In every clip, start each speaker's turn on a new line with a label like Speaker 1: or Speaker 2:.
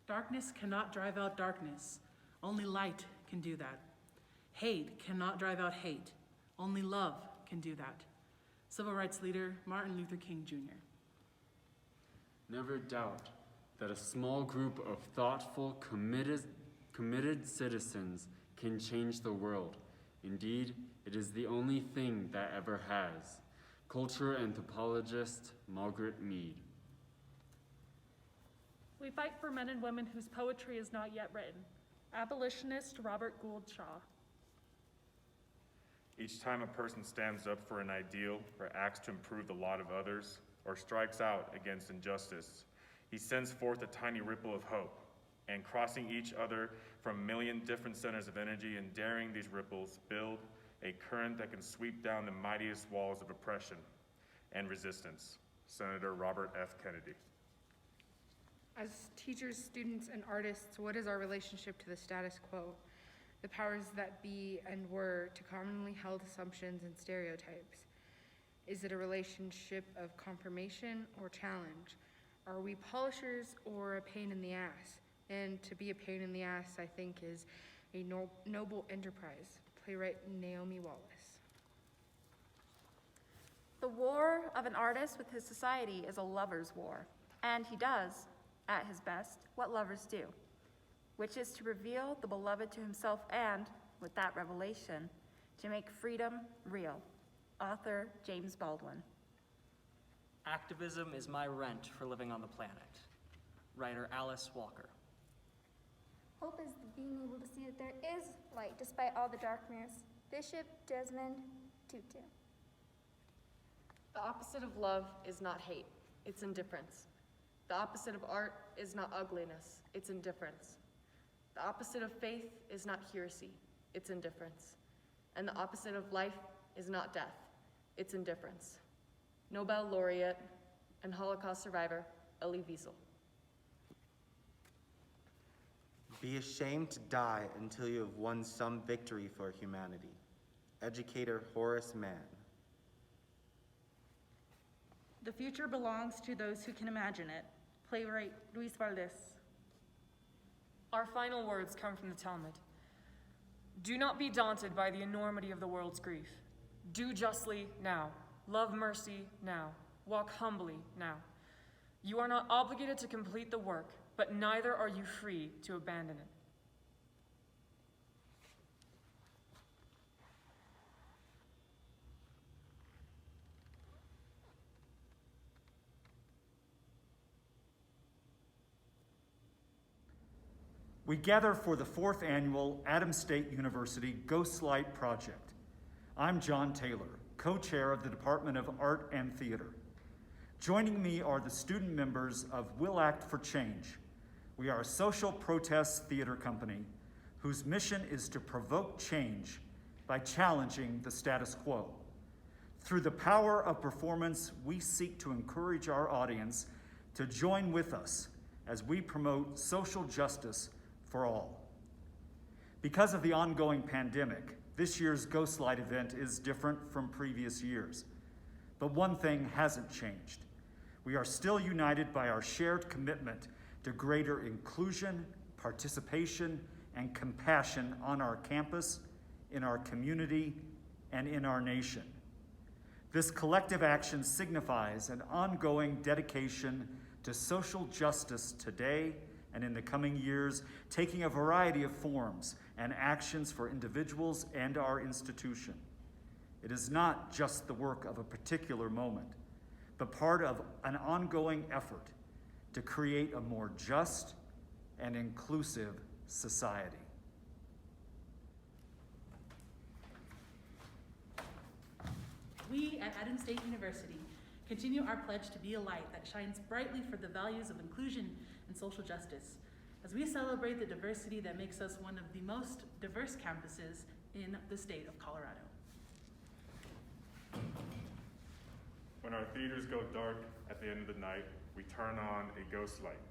Speaker 1: Darkness cannot drive out darkness. Only light can do that. Hate cannot drive out hate. Only love can do that. Civil rights leader Martin Luther King Jr.
Speaker 2: Never doubt that a small group of thoughtful, committed citizens can change the world. Indeed, it is the only thing that ever has. Culture anthropologist Margaret Mead.
Speaker 3: We fight for men and women whose poetry is not yet written. Abolitionist Robert Gould Shaw.
Speaker 4: Each time a person stands up for an ideal or acts to improve the lot of others or strikes out against injustice, he sends forth a tiny ripple of hope, and crossing each other from a million different centers of energy and daring these ripples build a current that can sweep down the mightiest walls of oppression and resistance. Senator Robert F. Kennedy.
Speaker 5: As teachers, students, and artists, what is our relationship to the status quo? The powers that be and were to commonly held assumptions and stereotypes? Is it a relationship of confirmation or challenge? Are we polishers or a pain in the ass? And to be a pain in the ass, I think, is a noble enterprise. Playwright Naomi Wallace.
Speaker 6: The war of an artist with his society is a lover's war, and he does, at his best, what lovers do, which is to reveal the beloved to himself and, with that revelation, to make freedom real. Author James Baldwin.
Speaker 7: Activism is my rent for living on the planet. Writer Alice Walker.
Speaker 8: Hope is being able to see that there is light despite all the darkness. Bishop Desmond Tutu.
Speaker 9: The opposite of love is not hate, it's indifference. The opposite of art is not ugliness, it's indifference. The opposite of faith is not heresy, it's indifference. And the opposite of life is not death, it's indifference. Nobel laureate and Holocaust survivor, Elie Wiesel.
Speaker 10: Be ashamed to die until you have won some victory for humanity. Educator Horace Mann.
Speaker 11: The future belongs to those who can imagine it. Playwright Luis Valdez.
Speaker 12: Our final words come from the Talmud. Do not be daunted by the enormity of the world's grief. Do justly now. Love mercy now. Walk humbly now. You are not obligated to complete the work, but neither are you free to abandon it.
Speaker 13: We gather for the 4th annual Adams State University Ghostlight Project. I'm John Taylor, co-chair of the Department of Art and Theater. Joining me are the student members of Will Act for Change. We are a social protest theater company whose mission is to provoke change by challenging the status quo. Through the power of performance, we seek to encourage our audience to join with us as we promote social justice for all. Because of the ongoing pandemic, this year's Ghostlight event is different from previous years. But one thing hasn't changed. We are still united by our shared commitment to greater inclusion, participation, and compassion on our campus, in our community, and in our nation. This collective action signifies an ongoing dedication to social justice today and in the coming years, taking a variety of forms and actions for individuals and our institution. It is not just the work of a particular moment, but part of an ongoing effort to create a more just and inclusive society.
Speaker 1: We at Adams State University continue our pledge to be a light that shines brightly for the values of inclusion and social justice, as we celebrate the diversity that makes us one of the most diverse campuses in the state of Colorado.
Speaker 4: When our theaters go dark at the end of the night, we turn on a ghost light,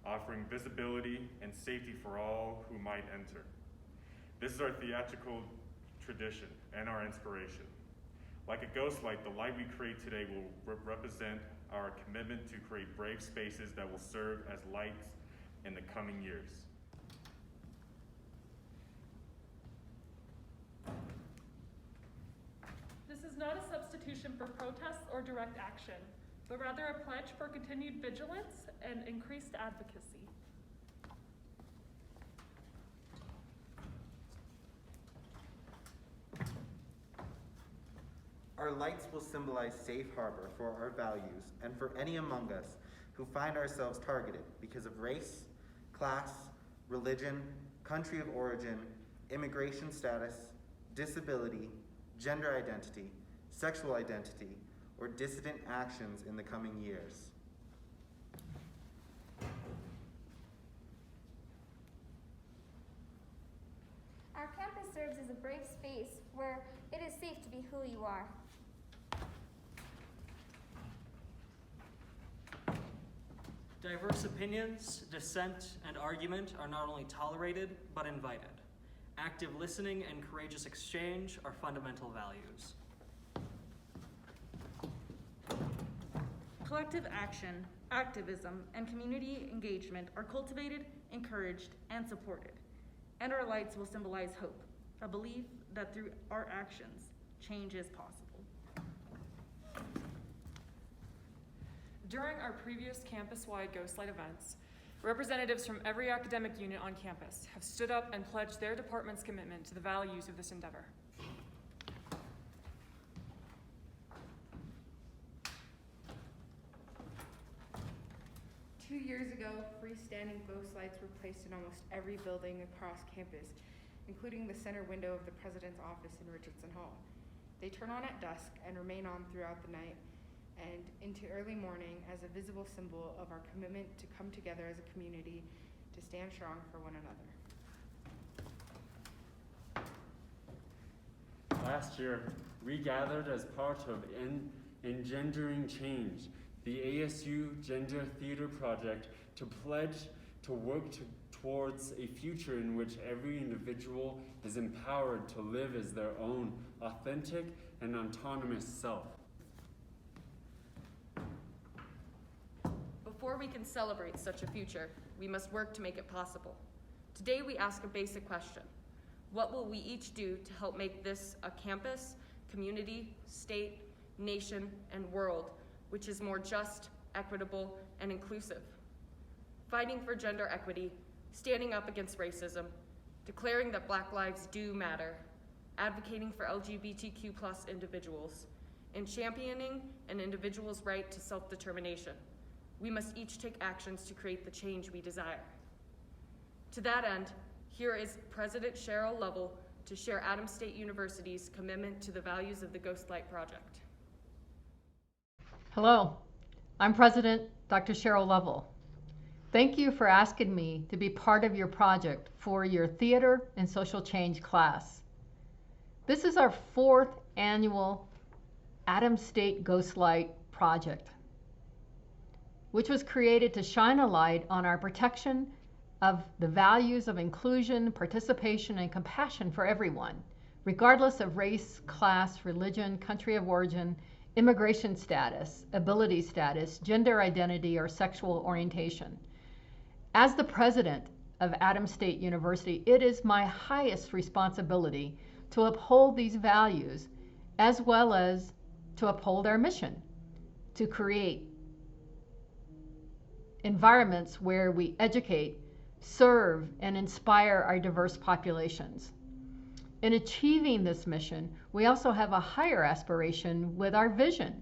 Speaker 4: offering visibility and safety for all who might enter. This is our theatrical tradition and our inspiration. Like a ghost light, the light we create today will represent our commitment to create brave spaces that will serve as lights in the coming years.
Speaker 3: This is not a substitution for protests or direct action, but rather a pledge for continued vigilance and increased advocacy.
Speaker 10: Our lights will symbolize safe harbor for our values and for any among us who find ourselves targeted because of race, class, religion, country of origin, immigration status, disability, gender identity, sexual identity, or dissident actions in the coming years.
Speaker 8: Our campus serves as a brave space where it is safe to be who you are.
Speaker 7: Diverse opinions, dissent, and argument are not only tolerated, but invited. Active listening and courageous exchange are fundamental values.
Speaker 11: Collective action, activism, and community engagement are cultivated, encouraged, and supported. And our lights will symbolize hope, a belief that through our actions, change is possible.
Speaker 12: During our previous campus-wide Ghostlight events, representatives from every academic unit on campus have stood up and pledged their department's commitment to the values of this endeavor.
Speaker 5: Two years ago, freestanding ghost lights were placed in almost every building across campus, including the center window of the president's office in Richardson Hall. They turn on at dusk and remain on throughout the night and into early morning as a visible symbol of our commitment to come together as a community to stand strong for one another.
Speaker 2: Last year, we gathered as part of Engendering Change, the ASU Gender Theater Project, to pledge to work towards a future in which every individual is empowered to live as their own authentic and autonomous self.
Speaker 9: Before we can celebrate such a future, we must work to make it possible. Today we ask a basic question. What will we each do to help make this a campus, community, state, nation, and world which is more just, equitable, and inclusive? Fighting for gender equity, standing up against racism, declaring that Black lives do matter, advocating for LGBTQ+ individuals, and championing an individual's right to self-determination. We must each take actions to create the change we desire. To that end, here is President Cheryl Lovell to share Adams State University's commitment to the values of the Ghostlight Project.
Speaker 14: Hello, I'm President Dr. Cheryl Lovell. Thank you for asking me to be part of your project for your Theater and Social Change class. This is our 4th annual Adams State Ghostlight project, which was created to shine a light on our protection of the values of inclusion, participation, and compassion for everyone, regardless of race, class, religion, country of origin, immigration status, ability status, gender identity, or sexual orientation. As the president of Adams State University, it is my highest responsibility to uphold these values as well as to uphold our mission to create environments where we educate, serve, and inspire our diverse populations. In achieving this mission, we also have a higher aspiration with our vision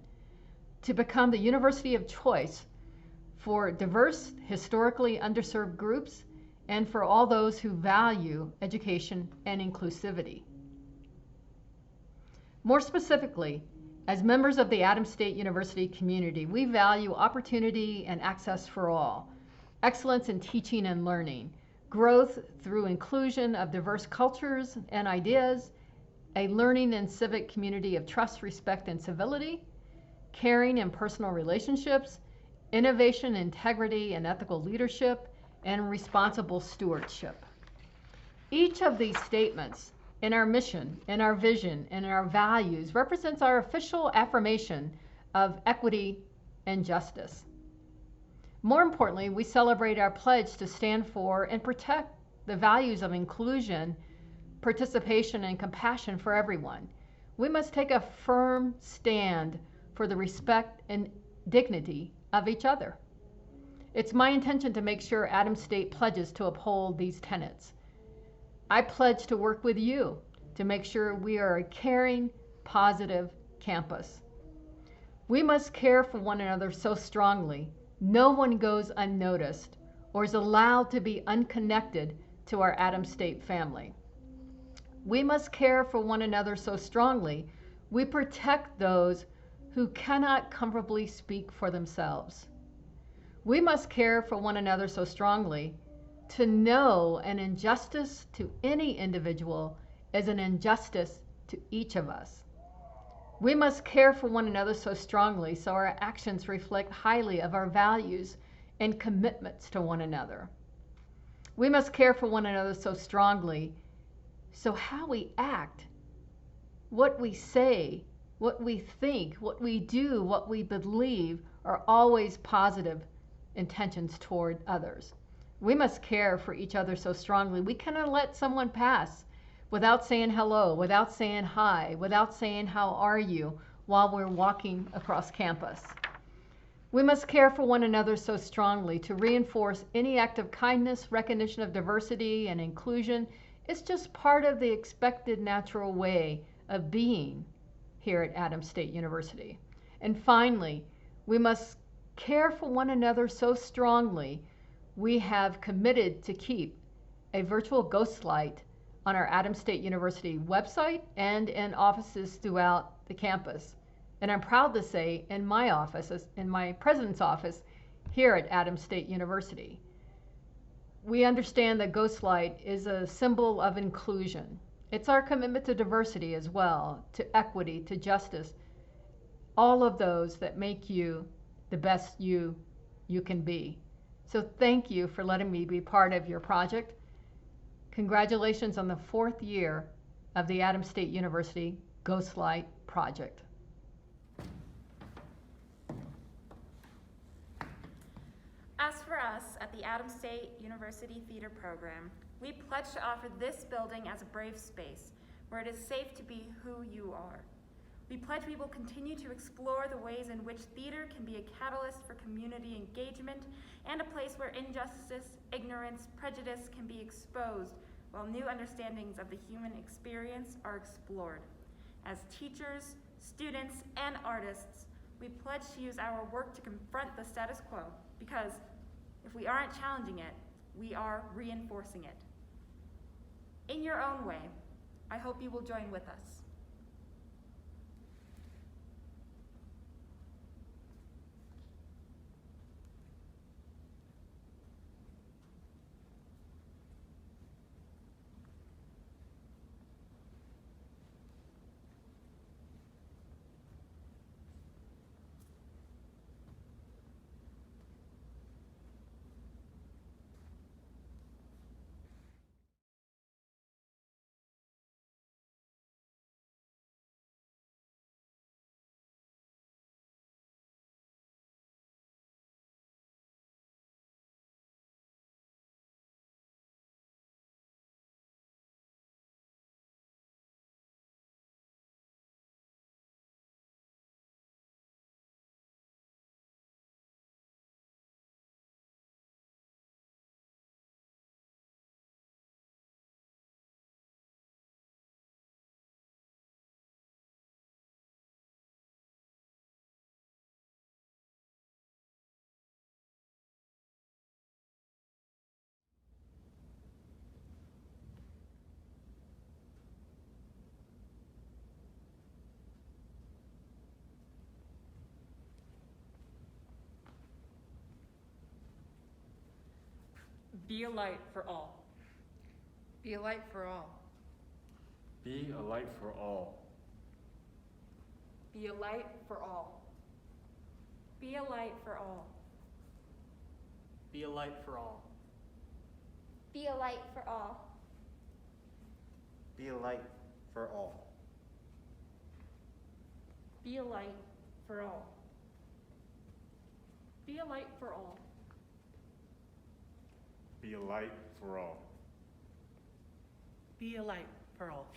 Speaker 14: to become the university of choice for diverse, historically underserved groups and for all those who value education and inclusivity. More specifically, as members of the Adams State University community, we value opportunity and access for all, excellence in teaching and learning, growth through inclusion of diverse cultures and ideas, a learning and civic community of trust, respect, and civility, caring and personal relationships, innovation, integrity, and ethical leadership, and responsible stewardship. Each of these statements in our mission, in our vision, and in our values represents our official affirmation of equity and justice. More importantly, we celebrate our pledge to stand for and protect the values of inclusion, participation, and compassion for everyone. We must take a firm stand for the respect and dignity of each other. It's my intention to make sure Adams State pledges to uphold these tenets. I pledge to work with you to make sure we are a caring, positive campus. We must care for one another so strongly, no one goes unnoticed or is allowed to be unconnected to our Adams State family. We must care for one another so strongly, we protect those who cannot comfortably speak for themselves. We must care for one another so strongly to know an injustice to any individual is an injustice to each of us. We must care for one another so strongly so our actions reflect highly of our values and commitments to one another. We must care for one another so strongly so how we act, what we say, what we think, what we do, what we believe are always positive intentions toward others. We must care for each other so strongly. We cannot let someone pass without saying hello, without saying hi, without saying how are you while we're walking across campus. We must care for one another so strongly to reinforce any act of kindness, recognition of diversity and inclusion. It's just part of the expected natural way of being here at Adams State University. And finally, we must care for one another so strongly we have committed to keep a virtual Ghostlight on our Adams State University website and in offices throughout the campus. And I'm proud to say in my office, in my president's office here at Adams State University. We understand that Ghostlight is a symbol of inclusion. It's our commitment to diversity as well, to equity, to justice, all of those that make you the best you can be. So thank you for letting me be part of your project. Congratulations on the 4th year of the Adams State University Ghostlight Project.
Speaker 6: As for us at the Adams State University Theater Program, we pledge to offer this building as a brave space where it is safe to be who you are. We pledge we will continue to explore the ways in which theater can be a catalyst for community engagement and a place where injustice, ignorance, prejudice can be exposed while new understandings of the human experience are explored. As teachers, students, and artists, we pledge to use our work to confront the status quo because if we aren't challenging it, we are reinforcing it. In your own way, I hope you will join with us.
Speaker 12: Be a light for all.
Speaker 5: Be a light for all.
Speaker 2: Be a light for all.
Speaker 11: Be a light for all.
Speaker 6: Be a light for all.
Speaker 7: Be a light for all.
Speaker 8: Be a light for all.
Speaker 10: Be a light for all.
Speaker 11: Be a light for all.
Speaker 3: Be a light for all.
Speaker 4: be a light for all.
Speaker 1: Be a light for all.